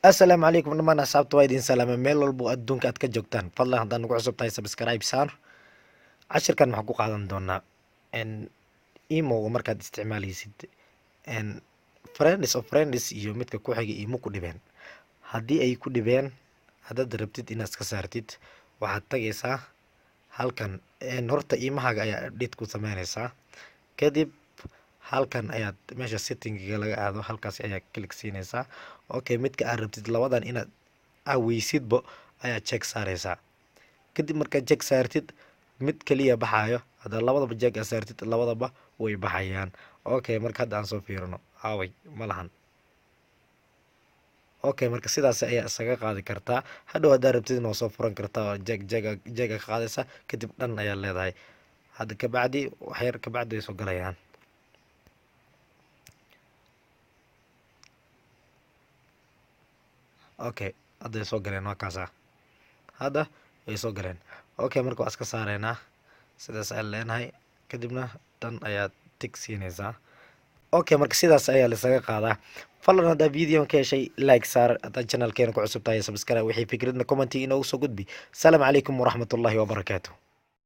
assalaamu calaykum dhammaan asxaabta waa idin salaamay meel walbo adduunka aad ka joogtaan fadlan haddaan nagu cusub tahay subscribe saar cashirkan waxaan ku qaadan doonaa emoga markaad isticmaalaysid friends iyo midka ku xiga imo ku dhibeen haddii ay ku dhibeen haddaad rabtid inaad iska saartid waxaad tagaysaa halkan horta imahaaga ayaa update ku sameynaysaa kadib halkan ayaad meesha settingiga laga aado halkaas ayaa click siinaysaa okay midka aad rabtid labadan inaad aweysidba ayaa check saaraysaa kadib markaad check saartid mid kaliya baxaayo hadda labadaba check aad saartid labadaba way baxayaan okay marka hadda aan soo fiirino away ma lahan okay marka sidaas ayaa isaga qaadi kartaa hadhow haddaad rabtid inoo soo furan kartaa oo jeega ka qaadaysa kadib dhan ayaa leedahay hadda kabacdi waxyar kabacdi way soo galayaan okay hadda ay soo galeen waa kaasa hadda way soo galeen okay marka waa iska saareynaa sidaas ayaan leenahay kadibna dhan ayaad tig siinaysaa okay marka sidaas ayaa laisaga qaadaa fadlan haddaa videon ka heshay like saar haddaad channelkeena ku cusub tahay subscribe wixii fikradna commenti inoogu soo gudbi asalaamu calaykum waraxmatullaahi wabarakaatu